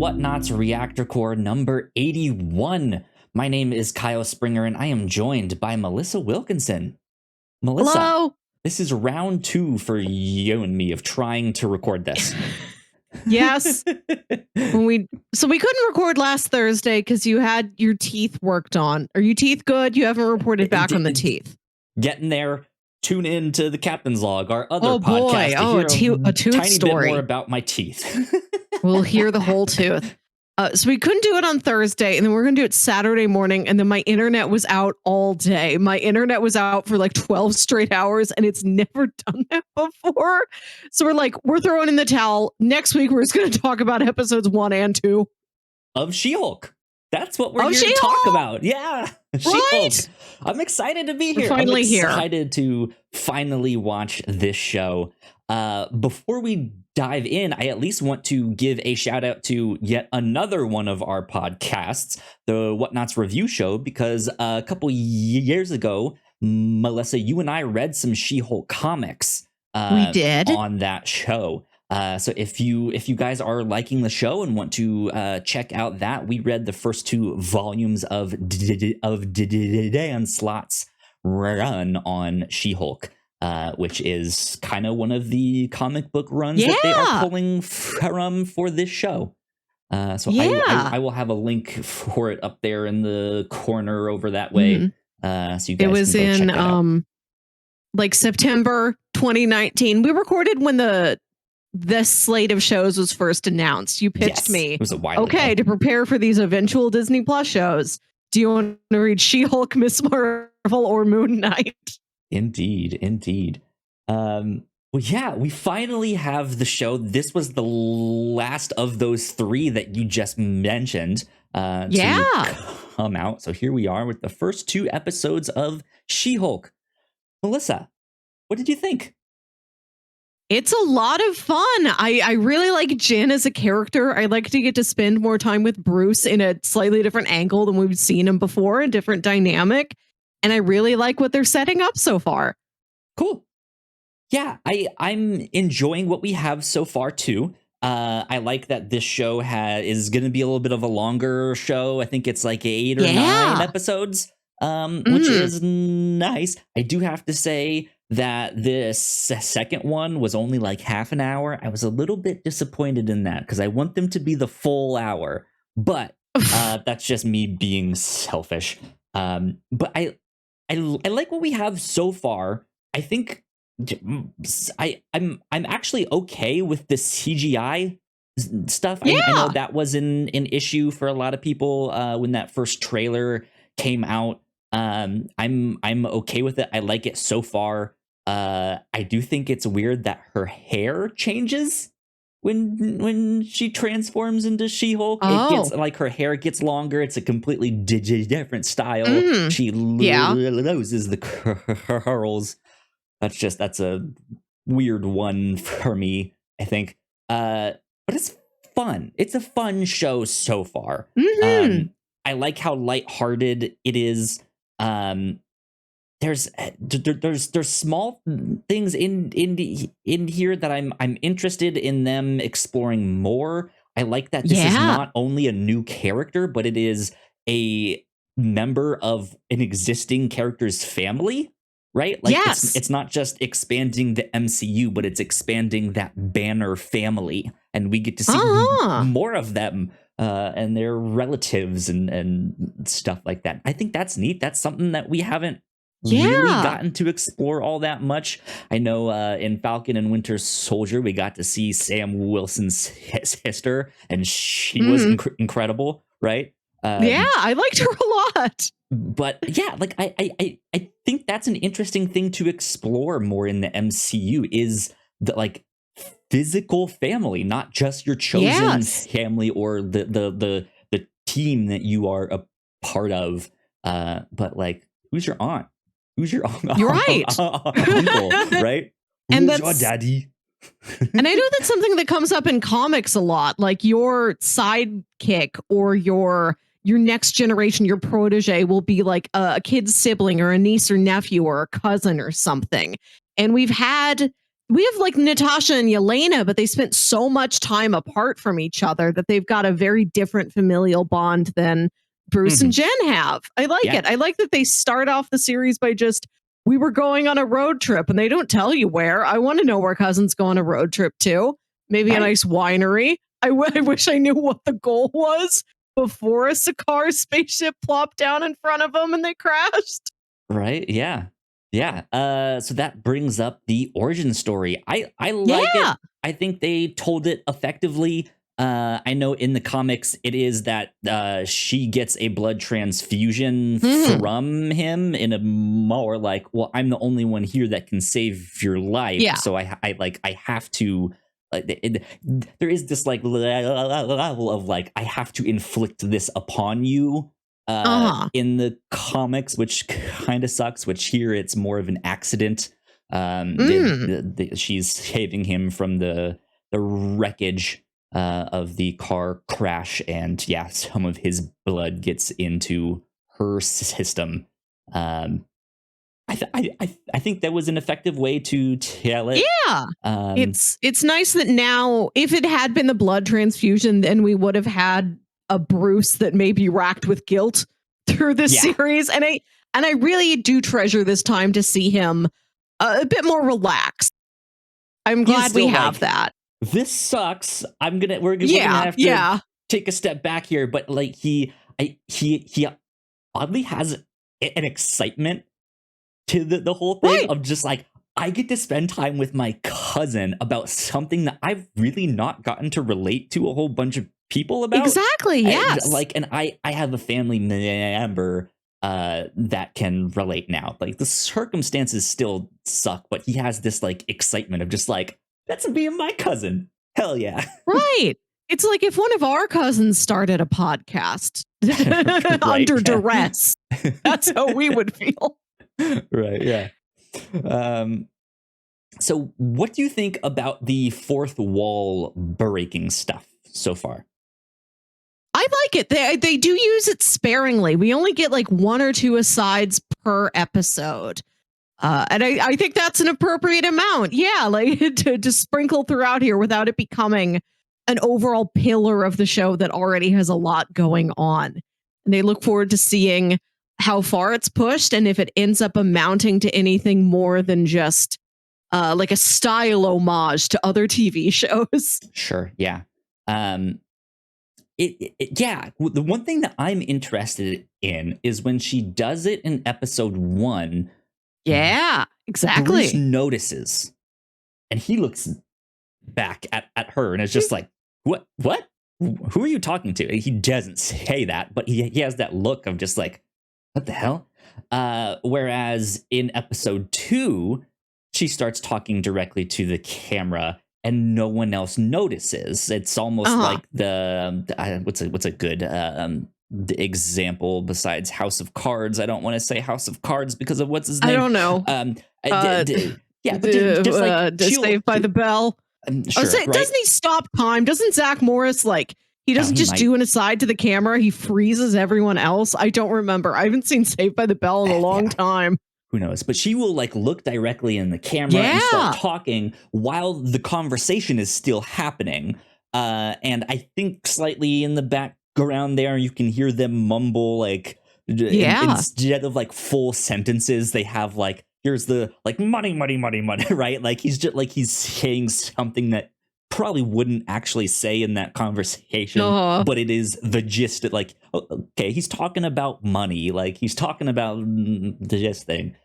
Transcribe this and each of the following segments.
Whatnauts Reactor Core number 81. My name is Kyle Springer, and I am joined by Melissa Wilkinson. Melissa, hello. This is round 2 for you and me of trying to record this. Yes. we couldn't record last Thursday because you had your teeth worked on. Are your teeth good? You haven't reported back on the teeth. Getting there. Tune in to the Captain's Log, our other podcast. To hear a tooth tiny story. bit more about my teeth. We'll hear the whole tooth. So we couldn't do it on Thursday, and then we're going to do it Saturday morning, and then my internet was out all day. My internet was out for like 12 straight hours, and it's never done that before. So we're throwing in the towel. Next week, we're just going to talk about episodes 1 and 2. Of She-Hulk. That's what we're here to talk about. Yeah. She-Hulk. Right? I'm excited to be here. I'm excited to finally watch this show. Before we dive in, I at least want to give a shout out to yet another one of our podcasts, the Whatnauts Review Show, because a couple years ago, Melissa, you and I read some She-Hulk comics. We did on that show. So if you guys are liking the show and want to check out that, we read the first 2 volumes of Dan Slott's run on She-Hulk, which is kind of one of the comic book runs that they are pulling from for this show. I will have a link for it up there in the corner over that way. So you guys it was can go check that out. Like September 2019. We recorded when this slate of shows was first announced. You pitched me. It was a while ago. To prepare for these eventual Disney Plus shows, do you want to read She-Hulk, Miss Marvel, or Moon Knight? Indeed. Well, yeah, we finally have the show. This was the last of those 3 that you just mentioned to come out. So here we are with the first 2 episodes of She-Hulk. Melissa, what did you think? It's a lot of fun. I really like Jen as a character. I like to get to spend more time with Bruce in a slightly different angle than we've seen him before, a different dynamic. And I really like what they're setting up so far. Cool. Yeah, I'm enjoying what we have so far, too. I like that this show is going to be a little bit of a longer show. I think it's like 8 or 9 episodes, which is nice. I do have to say that this second one was only like half an hour. I was a little bit disappointed in that because I want them to be the full hour. But that's just me being selfish. But I like what we have so far. I think I'm actually okay with the CGI stuff. I know that was an issue for a lot of people when that first trailer came out. I'm okay with it. I like it so far. I do think it's weird that her hair changes when she transforms into She-Hulk. It gets like her hair gets longer. It's a completely different style. She loses the curls. That's a weird one for me, I think. But it's fun. It's a fun show so far. I like how lighthearted it is. There's small things in here that I'm interested in them exploring more. I like that this is not only a new character, but it is a member of an existing character's family, right? Like it's not just expanding the MCU, but it's expanding that Banner family, and we get to see more of them and their relatives and stuff like that. I think that's neat. That's something that we haven't really gotten to explore all that much. I know in Falcon and Winter Soldier, we got to see Sam Wilson's sister, and she was incredible, right? I liked her a lot. But yeah, like I think that's an interesting thing to explore more in the MCU is the like physical family, not just your chosen family or the team that you are a part of. But like, who's your aunt? Who's your uncle? You're right. Uncle, right? And who's your daddy? And I know that's something that comes up in comics a lot, like your sidekick or your next generation, your protege will be like a kid's sibling or a niece or nephew or a cousin or something. And we've had we have like Natasha and Yelena, but they spent so much time apart from each other that they've got a very different familial bond than Bruce and Mhm. Jen have. I like Yeah. it. I like that they start off the series by just, we were going on a road trip and they don't tell you where. I want to know where cousins go on a road trip to. Maybe a I nice winery. I wish I knew what the goal was before a Sakaar spaceship plopped down in front of them and they crashed. Right, yeah. Yeah, so that brings up the origin story. I like it. Yeah. I think they told it effectively. I know in the comics it is that, she gets a blood transfusion Mhm. from him in a more like, "Well, I'm the only one here that can save your life, Yeah. so I have to," like, there is this, like, level of, like, I have to inflict this upon you, Uh-huh. in the comics, which kind of sucks. Which here it's more of an accident. Mm. She's saving him from the wreckage of the car crash, and yeah, some of his blood gets into her system. Um, I think that was an effective way to tell it. Yeah. Um, It's nice that now, if it had been the blood transfusion, then we would have had a Bruce that may be racked with guilt through this yeah, series. And I really do treasure this time to see him a bit more relaxed. I'm he is glad we still have like, that. this sucks. We're gonna Yeah, have to yeah. take a step back here, but like he oddly has an excitement to the whole thing Right. of just like, I get to spend time with my cousin about something that I've really not gotten to relate to a whole bunch of people about. Exactly. Yes. And I have a family member that can relate now. Like the circumstances still suck, but he has this like excitement of just like, that's me and my cousin. Hell yeah. Right. It's like if one of our cousins started a podcast Right? under Yeah. duress, that's how we would feel. Right, yeah. Um, so what do you think about the fourth wall breaking stuff so far? I like it. They do use it sparingly. We only get like one or two asides per episode. And I think that's an appropriate amount. Yeah, like to sprinkle throughout here without it becoming an overall pillar of the show that already has a lot going on. And they look forward to seeing how far it's pushed and if it ends up amounting to anything more than just like a style homage to other TV shows. Sure, yeah. Um, yeah, the one thing that I'm interested in is when she does it in episode 1, Yeah, Bruce exactly. notices and he looks back at her and is just like, what? Who are you talking to? He doesn't say that, but he has that look of just like, what the hell? Whereas in episode 2, she starts talking directly to the camera and no one else notices. It's almost Uh-huh. like what's a good example besides House of Cards? I don't want to say House of Cards because of what's his I name. don't know. Uh, Yeah, but just like she'll, Saved by the Bell. Or sure, right? doesn't he stop time? Doesn't Zach Morris like he Oh, doesn't he just might. do an aside to the camera? He freezes everyone else. I don't remember. I haven't seen Saved by the Bell in a long Yeah. time. Who knows? But she will like look directly in the camera and Yeah. start talking while the conversation is still happening. And I think slightly in the background there, you can hear them mumble like, Yeah. instead of like full sentences, they have like, here's the like money, money, money, money, right? Like he's just like he's saying something that probably wouldn't actually say in that conversation, but it is the gist that like, okay, he's talking about money, like he's talking about the gist thing,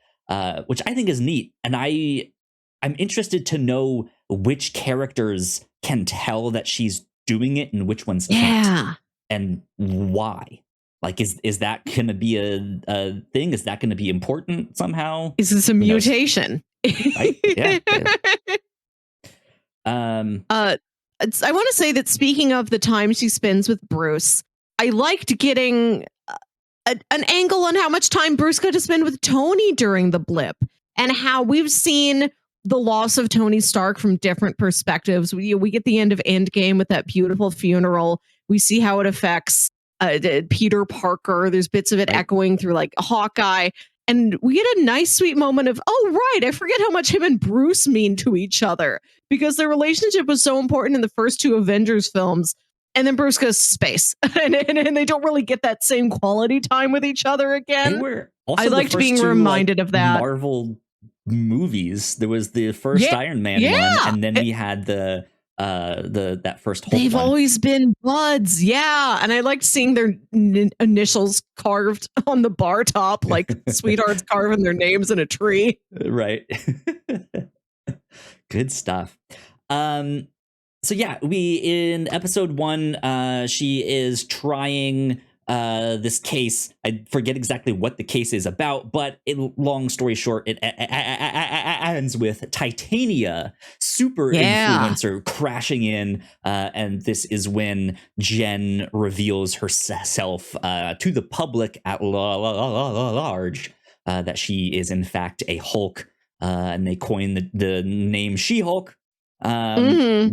which I think is neat. And I'm interested to know which characters can tell that she's doing it and which ones can't, Yeah. and why. Like, is that going to be a thing? Is that going to be important somehow? Is this a Who knows? mutation? Right? Yeah. I want to say that speaking of the time she spends with Bruce, I liked getting an angle on how much time Bruce got to spend with Tony during the blip and how we've seen the loss of Tony Stark from different perspectives. We get the end of Endgame with that beautiful funeral. We see how it affects Peter Parker. There's bits of it Right. echoing through like Hawkeye. And we get a nice, sweet moment of, oh, right, I forget how much him and Bruce mean to each other because their relationship was so important in the first 2 Avengers films. And then Bruce goes to space and they don't really get that same quality time with each other They again. were I also the liked first being 2 reminded of that. Marvel movies. There was the first Yeah, Iron Man one, yeah. and then we had the that first Hulk They've one. always been buds, yeah, and I liked seeing their initials carved on the bar top, like sweethearts carving their names in a tree. Right. Good stuff. So yeah, we in episode 1, she is trying this case. I forget exactly what the case is about, but long story short, it ends with Titania, super influencer, crashing in, and this is when Jen reveals herself to the public at large that she is in fact a Hulk, and they coin the name She-Hulk.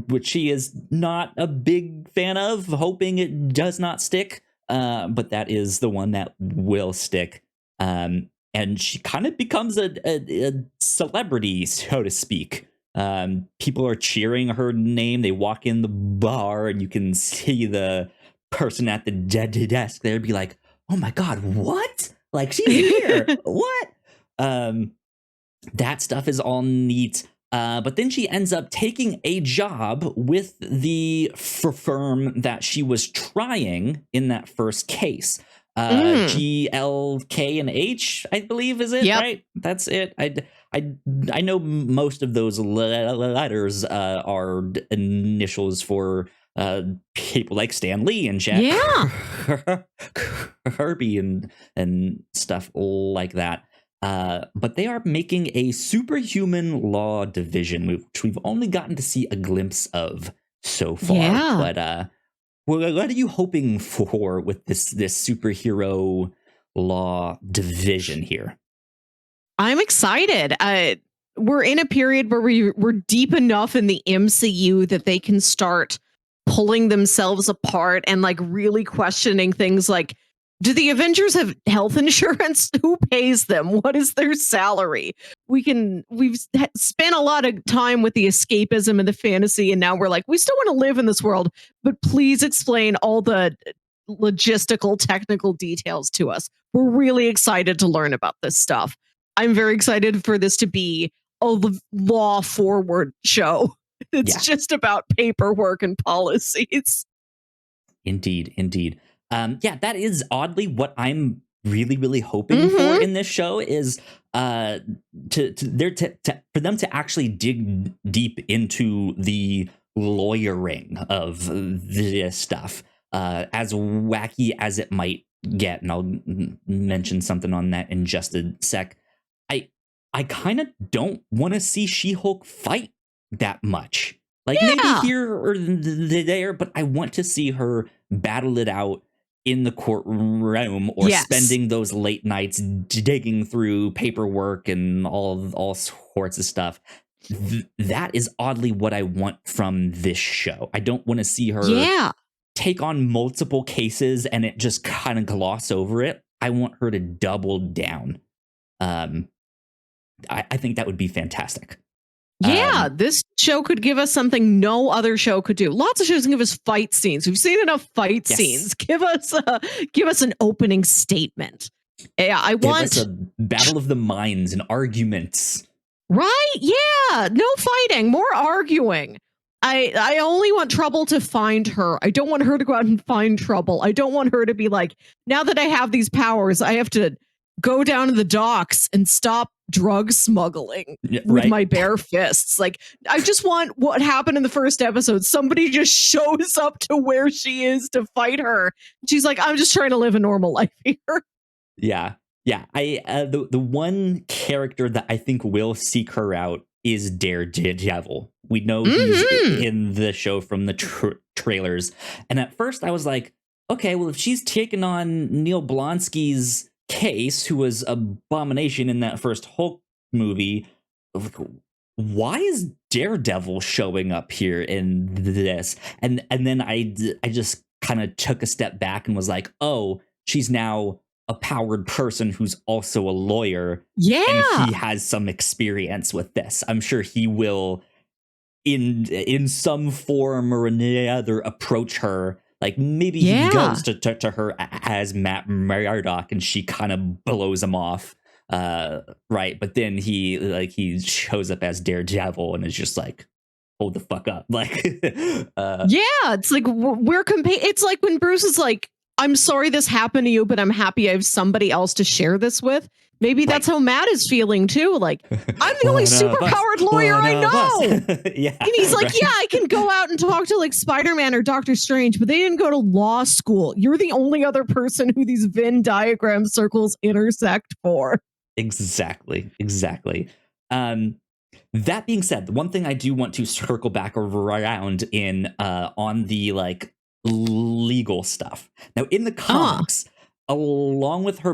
Which she is not a big fan of, hoping it does not stick. But that is the one that will stick. And she kind of becomes a celebrity, so to speak. People are cheering her name. They walk in the bar and you can see the person at the desk there be like, oh my God, what? Like, she's here. What? That stuff is all neat. But then she ends up taking a job with the firm that she was trying in that first case. G, L, K, and H, I believe, is it? Right? That's it. I know most of those letters are initials for people like Stan Lee and Jack Kirby and stuff like that. But they are making a superhuman law division, which we've only gotten to see a glimpse of so far. But what are you hoping for with this superhero law division here? I'm excited. We're in a period where we're deep enough in the MCU that they can start pulling themselves apart and like really questioning things like, do the Avengers have health insurance? Who pays them? What is their salary? We've spent a lot of time with the escapism and the fantasy, and now we're like, we still want to live in this world, but please explain all the logistical, technical details to us. We're really excited to learn about this stuff. I'm very excited for this to be a law forward show. It's just about paperwork and policies. Indeed. Yeah, that is oddly what I'm really hoping for in this show is for them to actually dig deep into the lawyering of this stuff, as wacky as it might get. And I'll mention something on that in just a sec. I kind of don't want to see She-Hulk fight that much. Like maybe here or there, but I want to see her battle it out in the courtroom or spending those late nights digging through paperwork and all sorts of stuff. That is oddly what I want from this show. I don't want to see her take on multiple cases and it just kind of gloss over it. I want her to double down. I think that would be fantastic. Yeah, this show could give us something no other show could do. Lots of shows can give us fight scenes. We've seen enough fight scenes. Give us an opening statement. Yeah, I want give us a battle of the minds and arguments. Right? Yeah, no fighting, more arguing. I only want Trouble to find her. I don't want her to go out and find Trouble. I don't want her to be like, now that I have these powers, I have to go down to the docks and stop drug smuggling with my bare fists. Like, I just want what happened in the first episode. Somebody just shows up to where she is to fight her. She's like, I'm just trying to live a normal life here. Yeah. The one character that I think will seek her out is Daredevil. We know he's in the show from the trailers. And at first I was like, okay, well, if she's taken on Neil Blonsky's Case, who was Abomination in that first Hulk movie, why is Daredevil showing up here in this? And then I just kind of took a step back and was like, oh, she's now a powered person who's also a lawyer. Yeah. And he has some experience with this. I'm sure he will, in some form or another, approach her. Like, maybe he goes to her as Matt Murdock, and she kind of blows him off. Right. But then he shows up as Daredevil and is just like, hold the fuck up. Like, it's like it's like when Bruce is like, I'm sorry this happened to you, but I'm happy I have somebody else to share this with. Maybe that's how Matt is feeling too. Like, I'm the only superpowered lawyer I know. Yeah. And he's like, yeah, I can go out and talk to like Spider-Man or Doctor Strange, but they didn't go to law school. You're the only other person who these Venn diagram circles intersect for. Exactly. That being said, the one thing I do want to circle back around in on the like legal stuff. Now, in the comics, along with her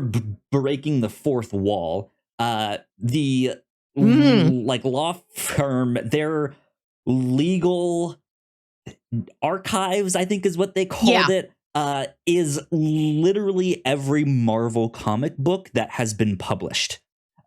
breaking the fourth wall, the like law firm, their legal archives, I think is what they called it, is literally every Marvel comic book that has been published.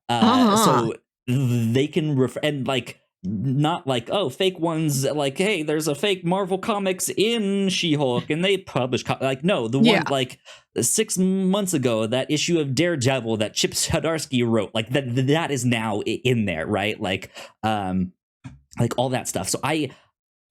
So they can and like, not like, oh, fake ones, like, hey, there's a fake Marvel comics in She-Hulk and they publish like, no, the one like 6 months ago, that issue of Daredevil that Chip Zdarsky wrote, like that is now in there, right? Like all that stuff. So I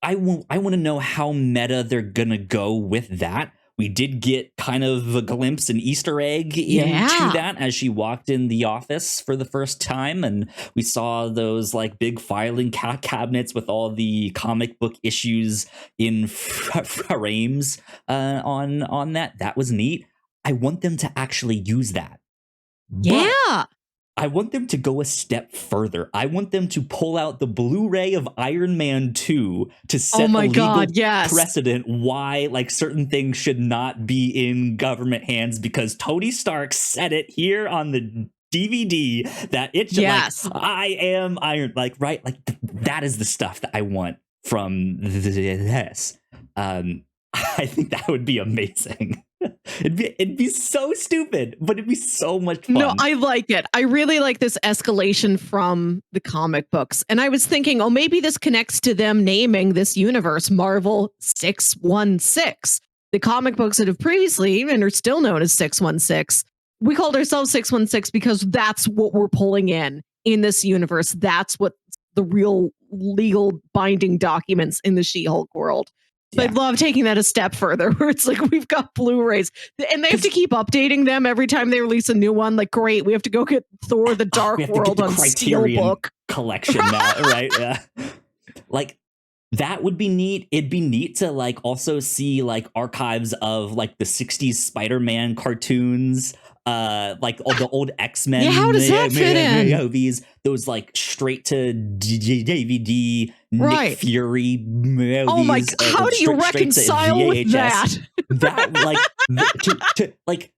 want to know how meta they're gonna go with that. We did get kind of a glimpse, an Easter egg into that as she walked in the office for the first time. And we saw those like big filing cabinets with all the comic book issues in frames on that. That was neat. I want them to actually use that. But I want them to go a step further. I want them to pull out the Blu-ray of Iron Man 2 to set a legal precedent why like certain things should not be in government hands, because Tony Stark said it here on the DVD that it should like, I am Iron, like, right? Like that is the stuff that I want from this. I think that would be amazing. It'd be so stupid, but it'd be so much fun. No, I like it. I really like this escalation from the comic books. And I was thinking, oh, maybe this connects to them naming this universe Marvel 616. The comic books that have previously and are still known as 616. We called ourselves 616 because that's what we're pulling in this universe. That's what the real legal binding documents in the She-Hulk world. So I love taking that a step further, where it's like we've got Blu-rays and they have to keep updating them every time they release a new one. Like, great, we have to go get Thor: The Dark World on Steelbook collection now, right? Yeah, like that would be neat. It'd be neat to like also see like archives of like the 60s Spider-Man cartoons. Like all the old X-Men how does that fit in? movies, those like straight to DVD Nick Fury movies. Oh my god, how do you reconcile with that? That like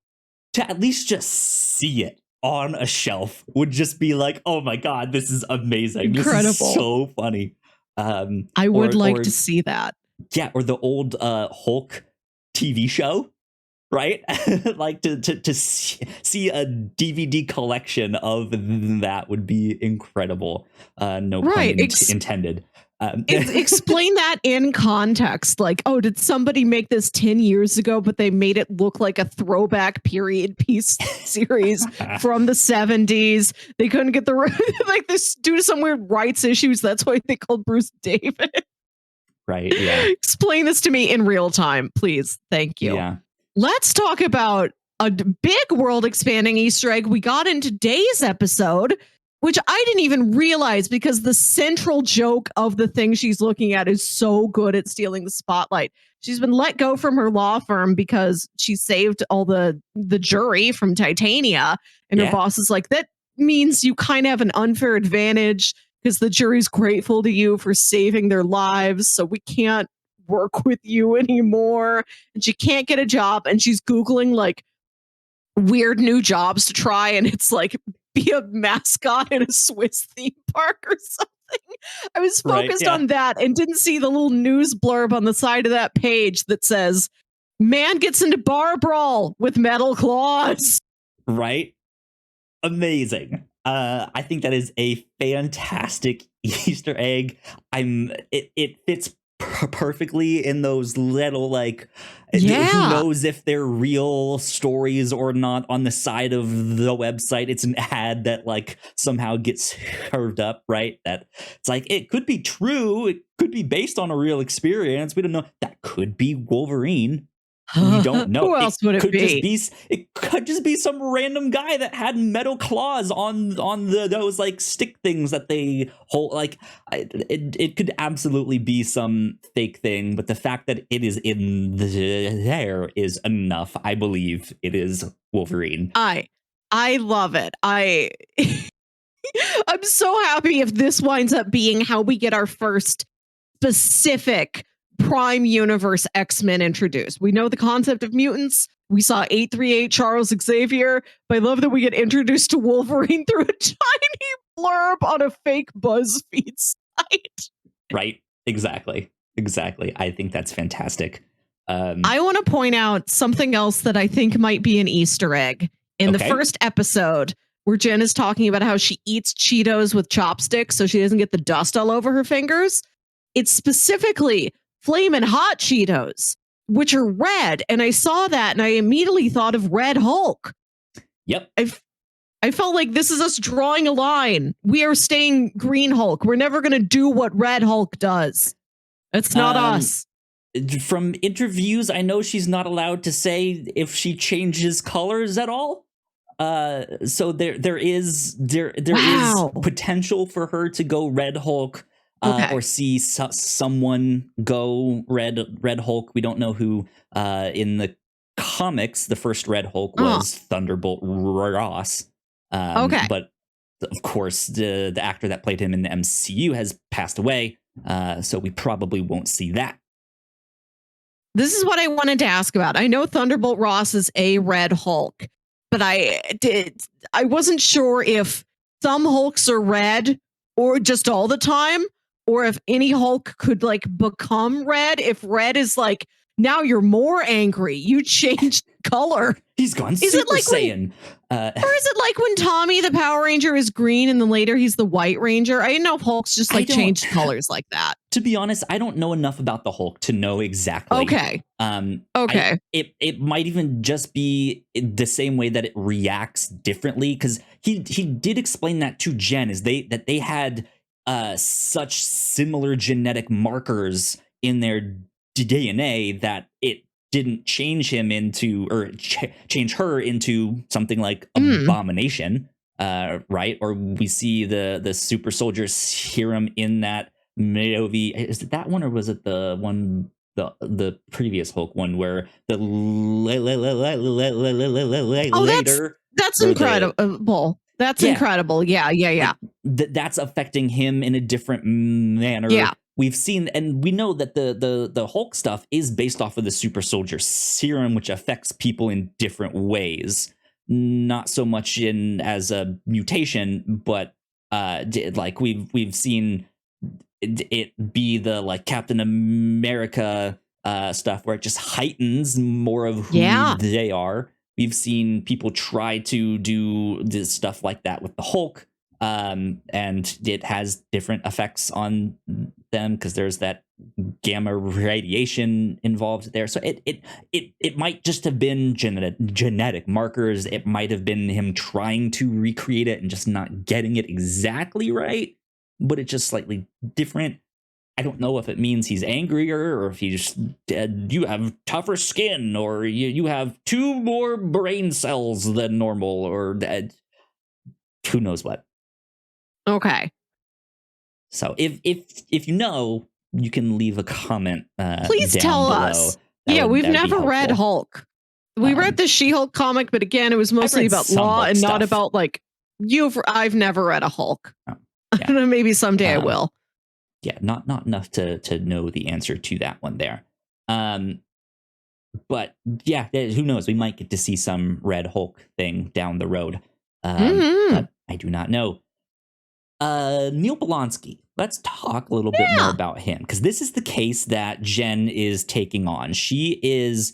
to at least just see it on a shelf would just be like, oh my god, this is amazing. Incredible. This is so funny. I would like to see that. Yeah, or the old Hulk TV show. Right? Like to see a DVD collection of that would be incredible. No pun intended. Explain that in context. Like, oh, did somebody make this 10 years ago, but they made it look like a throwback period piece series from the 70s? They couldn't get the like this due to some weird rights issues. That's why they called Bruce David. Right. Yeah. Explain this to me in real time, please. Thank you. Yeah. Let's talk about a big world expanding Easter egg we got in today's episode, which I didn't even realize because the central joke of the thing she's looking at is so good at stealing the spotlight. She's been let go from her law firm because she saved all the jury from Titania. And her boss is like, that means you kind of have an unfair advantage because the jury's grateful to you for saving their lives. So we can't work with you anymore, and she can't get a job, and she's Googling like weird new jobs to try, and it's like be a mascot in a Swiss theme park or something. I was focused on that and didn't see the little news blurb on the side of that page that says man gets into bar brawl with metal claws. Right? Amazing. I think that is a fantastic Easter egg. It fits perfectly in those little like who Yeah. knows if they're real stories or not on the side of the website. It's an ad that like somehow gets curved up, right? That it's like it could be true, it could be based on a real experience. We don't know. That could be Wolverine. We don't know. Who else would it be? It could just be some random guy that had metal claws on those like stick things that they hold. Like it could absolutely be some fake thing, but the fact that it is in there is enough. I believe it is Wolverine. I love it. I'm so happy if this winds up being how we get our first specific Prime Universe X-Men introduced. We know the concept of mutants. We saw 838 Charles Xavier, but I love that we get introduced to Wolverine through a tiny blurb on a fake BuzzFeed site. Right? Exactly. I think that's fantastic. I want to point out something else that I think might be an Easter egg. In the first episode, where Jen is talking about how she eats Cheetos with chopsticks so she doesn't get the dust all over her fingers, it's specifically Flamin' Hot Cheetos, which are red. And I saw that and I immediately thought of Red Hulk. Yep. I felt like this is us drawing a line. We are staying Green Hulk. We're never going to do what Red Hulk does. It's not us. From interviews, I know she's not allowed to say if she changes colors at all. So there is potential for her to go Red Hulk, or see someone go Red Hulk. We don't know who. In the comics, the first Red Hulk was Thunderbolt Ross. But of course, the actor that played him in the MCU has passed away, so we probably won't see that. This is what I wanted to ask about. I know Thunderbolt Ross is a Red Hulk, but I wasn't sure if some Hulks are red or just all the time, or if any Hulk could like become red. If red is like, now you're more angry, you changed color. He's gone Super Saiyan. Or is it like when Tommy the Power Ranger is green and then later he's the White Ranger? I didn't know if Hulk's just like changed colors like that. To be honest, I don't know enough about the Hulk to know exactly. Okay. It might even just be the same way that it reacts differently, because he did explain that to Jen, is that they had such similar genetic markers in their DNA that it didn't change him into, or change her into something like Abomination, right? Or we see the super soldier serum in that movie. Is it that one, or was it the one, the previous Hulk one, where the later? That's incredible. That's incredible. Yeah. Like, that's affecting him in a different manner. Yeah. We've seen, and we know that the Hulk stuff is based off of the super soldier serum, which affects people in different ways. Not so much as a mutation, but like we've seen it be the like Captain America stuff, where it just heightens more of who they are. We've seen people try to do this stuff like that with the Hulk. And it has different effects on them because there's that gamma radiation involved there. So it might just have been genetic markers. It might have been him trying to recreate it and just not getting it exactly right, but it's just slightly different. I don't know if it means he's angrier, or if he's you have tougher skin, or you have 2 more brain cells than normal, or who knows what. Okay. So if you know, you can leave a comment. Please down tell below. us. We've never read Hulk. We read the She-Hulk comic, but again, it was mostly about law and not about like I've never read a Hulk. I don't know. Maybe someday I will. Yeah, not enough to know the answer to that one there. But yeah, who knows? We might get to see some Red Hulk thing down the road. But I do not know. Neil Blonsky. Let's talk a little bit more about him, because this is the case that Jen is taking on. She is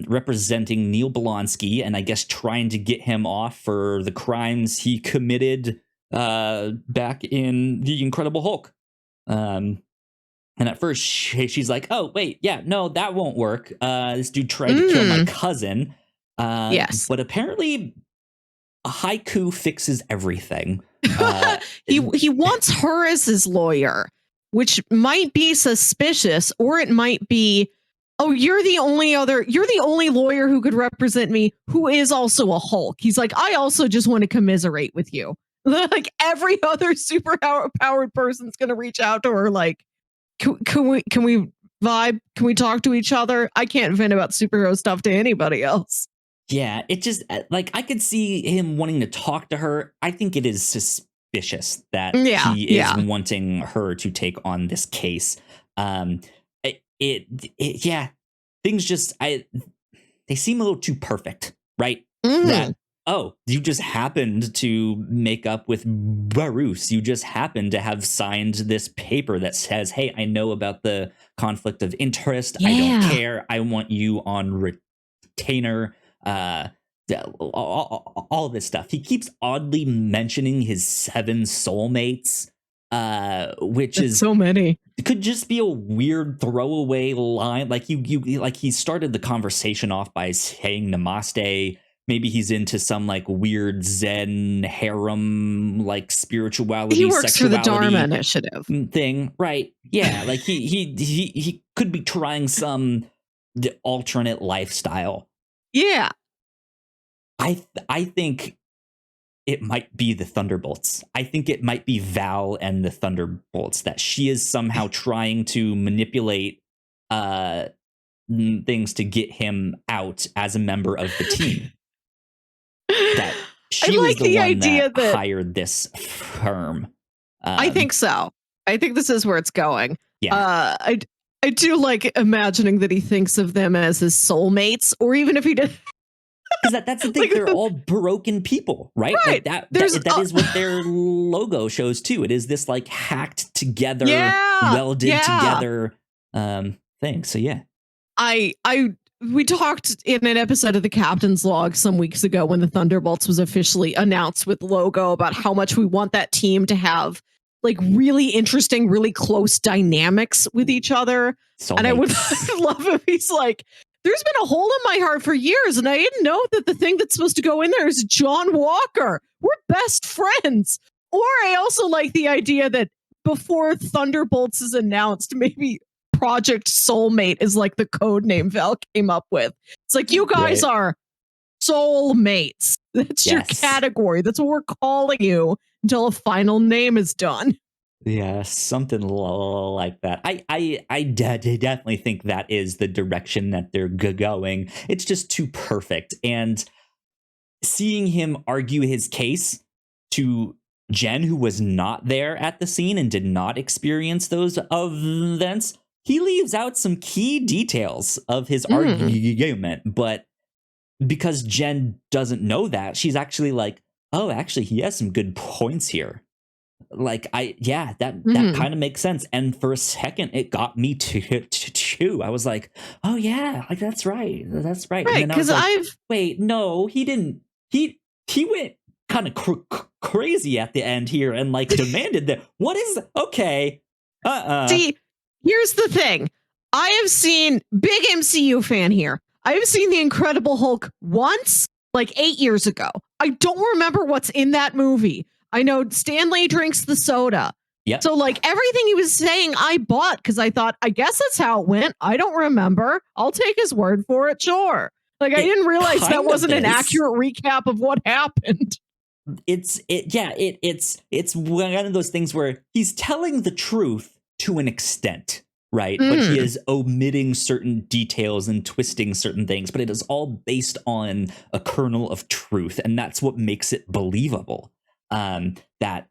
representing Neil Blonsky, and I guess trying to get him off for the crimes he committed back in The Incredible Hulk. And at first she's like, oh, wait, yeah, no, that won't work. This dude tried to kill my cousin. Yes. But apparently a haiku fixes everything. He wants her as his lawyer, which might be suspicious, or it might be, oh, you're the only lawyer who could represent me who is also a Hulk. He's like, I also just want to commiserate with you. Like every other super powered person's gonna reach out to her like, can we vibe? Can we talk to each other? I can't vent about superhero stuff to anybody else. Yeah, it just like I could see him wanting to talk to her. I think it is suspicious that he is wanting her to take on this case. Yeah, things just they seem a little too perfect, right? That you just happened to make up with Bruce. You just happened to have signed this paper that says, hey, I know about the conflict of interest. I don't care. I want you on retainer. All this stuff. He keeps oddly mentioning his 7 soulmates, which That's is so many. It could just be a weird throwaway line. Like he started the conversation off by saying namaste. Maybe he's into some like weird Zen harem, like spirituality. He works for the sexuality Dharma Initiative thing, right? Yeah, like he could be trying some alternate lifestyle. Yeah, I think it might be the Thunderbolts. I think it might be Val and the Thunderbolts, that she is somehow trying to manipulate things to get him out as a member of the team. That she was the one that hired this firm. I think so. I think this is where it's going. Yeah. I do like imagining that he thinks of them as his soulmates, or even if he did. Because that's the thing, like, they're all broken people, right? Like that is what their logo shows too. It is this like hacked together, welded together thing. So yeah. We talked in an episode of the Captain's Log some weeks ago when the Thunderbolts was officially announced with logo about how much we want that team to have like really interesting, really close dynamics with each other. And I would love if he's like, there's been a hole in my heart for years, and I didn't know that the thing that's supposed to go in there is John Walker. We're best friends. Or I also like the idea that before Thunderbolts is announced, maybe Project Soulmate is like the code name Val came up with. It's like, you guys are soulmates. That's your category. That's what we're calling you until a final name is done. Yeah, something like that. I definitely think that is the direction that they're going. It's just too perfect. And seeing him argue his case to Jen, who was not there at the scene and did not experience those events, he leaves out some key details of his argument. But because Jen doesn't know that, she's actually like, oh, actually, he has some good points here. Like, that kind of makes sense. And for a second, it got me too. I was like, oh, yeah, like, that's right. That's right. Right, because wait, no, he didn't. He went kind of crazy at the end here and like demanded that. What is okay? See, here's the thing. I have seen, big MCU fan here. I have seen The Incredible Hulk once, like 8 years ago. I don't remember what's in that movie. I know Stanley drinks the soda. Yep. So like everything he was saying, I bought because I thought, I guess that's how it went. I don't remember. I'll take his word for it. Sure. Like I didn't realize that wasn't an accurate recap of what happened. It's one of those things where he's telling the truth to an extent, right? But he is omitting certain details and twisting certain things, but it is all based on a kernel of truth, and that's what makes it believable. That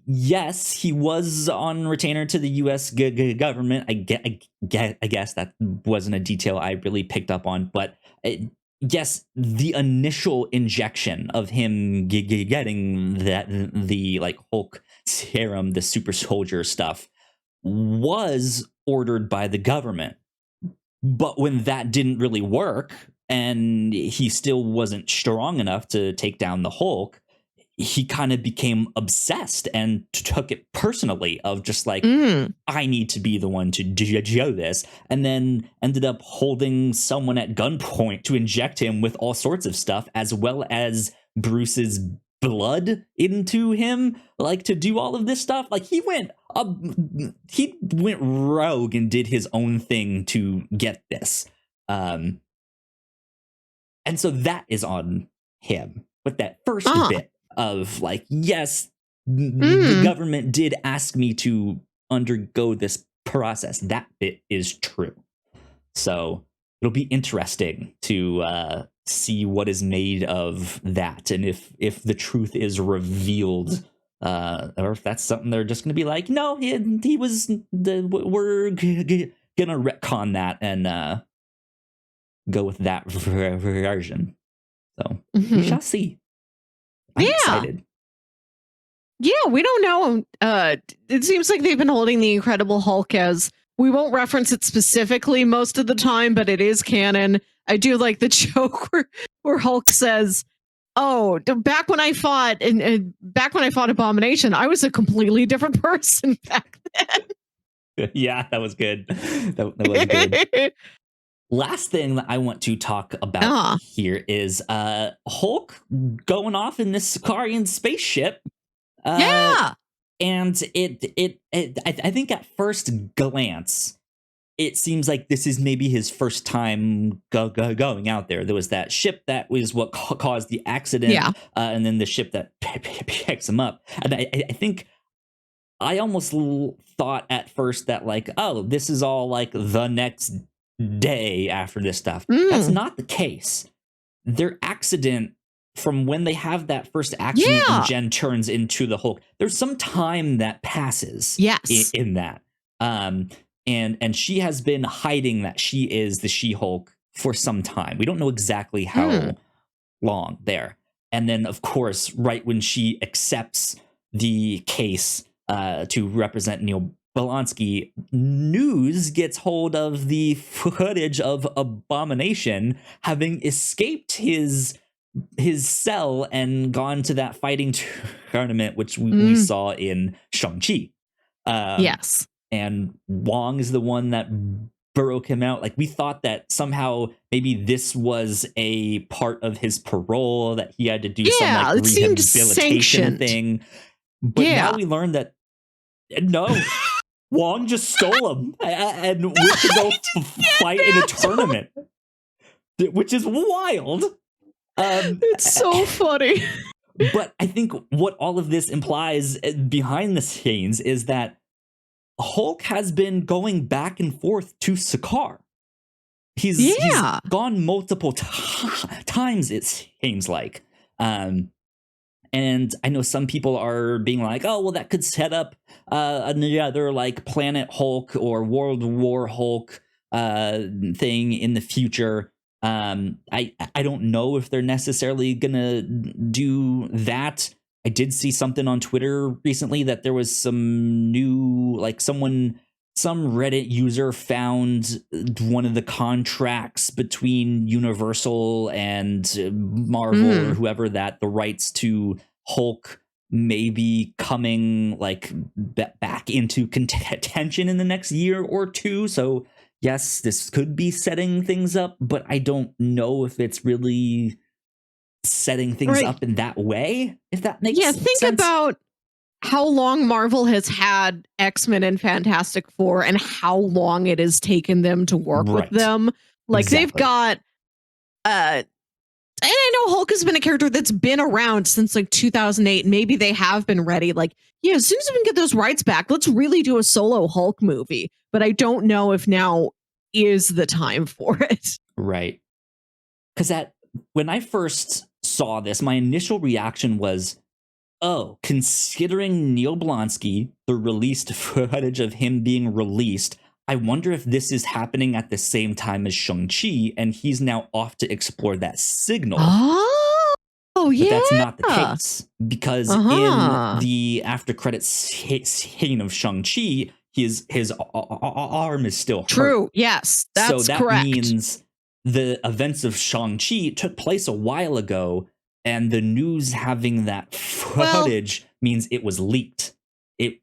yes, he was on retainer to the U.S. government. I guess that wasn't a detail I really picked up on, but yes, the initial injection of him getting the like Hulk serum, the super soldier stuff, was ordered by the government. But when that didn't really work and he still wasn't strong enough to take down the Hulk, he kind of became obsessed and took it personally of just like, I need to be the one to do this, and then ended up holding someone at gunpoint to inject him with all sorts of stuff, as well as Bruce's blood into him, like to do all of this stuff. Like he went rogue and did his own thing to get this. And so that is on him. But that first bit of like, yes, the government did ask me to undergo this process. That bit is true. So it'll be interesting to see what is made of that, and if the truth is revealed, or if that's something they're just going to be like, no, he was we're gonna retcon that and go with that version. So we shall see. I'm excited. Yeah, we don't know. It seems like they've been holding the Incredible Hulk as, we won't reference it specifically most of the time, but it is canon. I do like the joke where Hulk says, "Oh, back when I fought Abomination, I was a completely different person back then." Yeah, that was good. That was good. Last thing that I want to talk about here is Hulk going off in this Sicarian spaceship. And I think at first glance, it seems like this is maybe his first time going out there. There was that ship that was what caused the accident, and then the ship that picks him up. And I think I almost thought at first that like, oh, this is all like the next day after this stuff. That's not the case. Their accident, from when they have that first accident and Jen turns into the Hulk, there's some time that passes in that. And she has been hiding that she is the She-Hulk for some time. We don't know exactly how long there. And then, of course, right when she accepts the case to represent Neil Belansky, news gets hold of the footage of Abomination having escaped his cell and gone to that fighting tournament, which we saw in Shang-Chi. Yes. And Wong is the one that broke him out. Like, we thought that somehow maybe this was a part of his parole, that he had to do some like rehabilitation thing. But now we learned that no, Wong just stole him and went to go fight in a tournament, which is wild. It's so funny. But I think what all of this implies behind the scenes is that Hulk has been going back and forth to Sakaar. He's gone multiple times, it seems like. And I know some people are being like, oh, well, that could set up another like Planet Hulk or World War Hulk thing in the future. I don't know if they're necessarily gonna do that. I did see something on Twitter recently that there was some new, like some Reddit user found one of the contracts between Universal and Marvel or whoever, that the rights to Hulk may be coming like back into contention in the next year or two. So yes, this could be setting things up, but I don't know if it's really setting things up in that way, if that makes sense. Think about how long Marvel has had X-Men and Fantastic Four and how long it has taken them to work with them. Like they've got and I know Hulk has been a character that's been around since like 2008. Maybe they have been ready. Like, yeah, as soon as we can get those rights back, let's really do a solo Hulk movie. But I don't know if now is the time for it. Right. Because when I first saw this, my initial reaction was, oh, considering Neil Blonsky, the released footage of him being released, I wonder if this is happening at the same time as Shang-Chi, and he's now off to explore that signal. Oh, yeah. But that's not the case, because in the after credits scene of Shang-Chi, his arm is still hurt. True. Yes, that's so that correct. means the events of Shang-Chi took place a while ago, and the news having that footage means it was leaked. It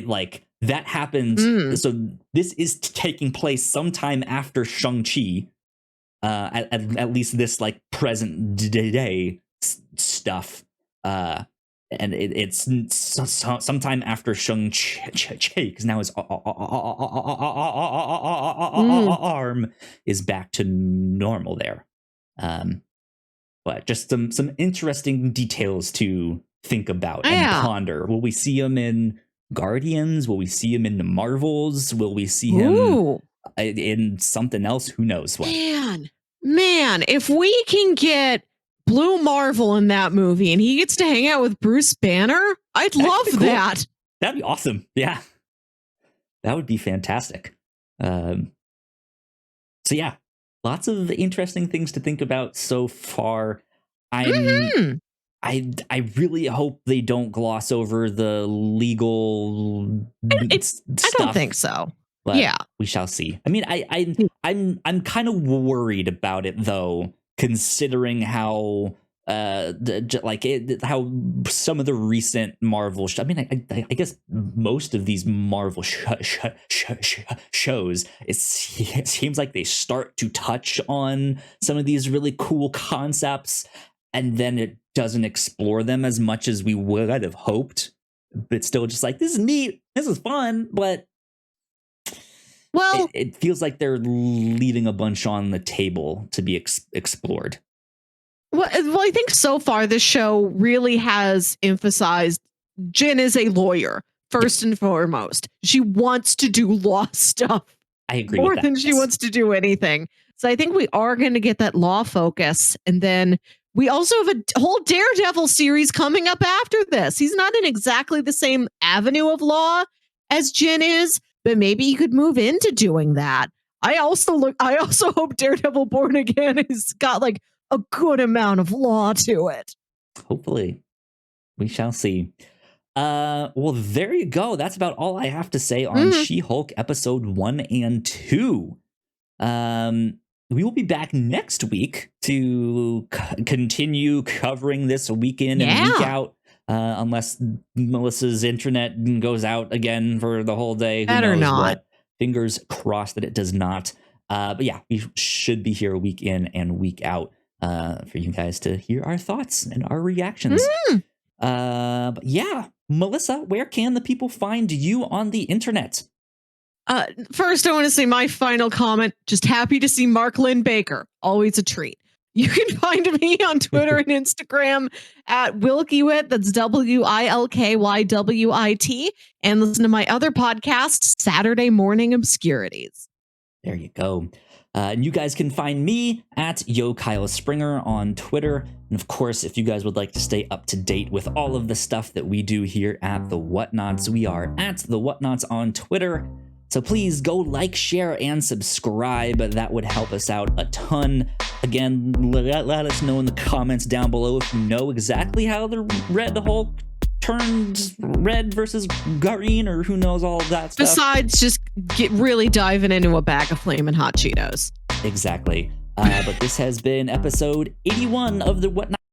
like that happened. So this is taking place sometime after Shang-Chi, at least this like present day stuff. And it's sometime after Shang-Chi, because now his arm is back to normal there. But just some interesting details to think about and ponder. Will we see him in Guardians? Will we see him in the Marvels? Will we see him in something else? Who knows what? Man, if we can get Blue Marvel in that movie and he gets to hang out with Bruce Banner, I'd love that. That'd be awesome. Yeah, that would be fantastic. So yeah, lots of interesting things to think about so far. I really hope they don't gloss over the legal stuff. I don't think so. But yeah, we shall see. I mean, I'm kind of worried about it though, considering how how some of the recent Marvel I mean, I guess most of these Marvel shows, it seems like they start to touch on some of these really cool concepts, and then it doesn't explore them as much as we would have hoped. But still just like, this is neat, this is fun, but it feels like they're leaving a bunch on the table to be explored. Well, I think so far this show really has emphasized Jen is a lawyer, first and foremost. She wants to do law stuff. I agree more with that. than she wants to do anything. So I think we are going to get that law focus. And then we also have a whole Daredevil series coming up after this. He's not in exactly the same avenue of law as Jen is, but maybe he could move into doing that. I also hope Daredevil Born Again has got like a good amount of law to it. Hopefully. We shall see. Well, there you go. That's about all I have to say on She-Hulk episode 1 and 2. We will be back next week to continue covering this week in and week out. Unless Melissa's internet goes out again for the whole day. Better not. What? Fingers crossed that it does not. But yeah, we should be here week in and week out for you guys to hear our thoughts and our reactions. But yeah, Melissa, where can the people find you on the internet? First, I want to say my final comment. Just happy to see Mark Lynn Baker. Always a treat. You can find me on Twitter and Instagram at Wilkywit. That's WILKYWIT. And listen to my other podcast, Saturday Morning Obscurities. There you go. And you guys can find me at Yo Kyle Springer on Twitter. And of course, if you guys would like to stay up to date with all of the stuff that we do here at the Whatnauts, we are at the Whatnauts on Twitter. So please go like, share, and subscribe. That would help us out a ton. Again, let us know in the comments down below if you know exactly how the Red Hulk turned red versus green, or who knows all of that stuff. Besides just really diving into a bag of Flamin' Hot Cheetos. Exactly. But this has been episode 81 of the Whatnauts.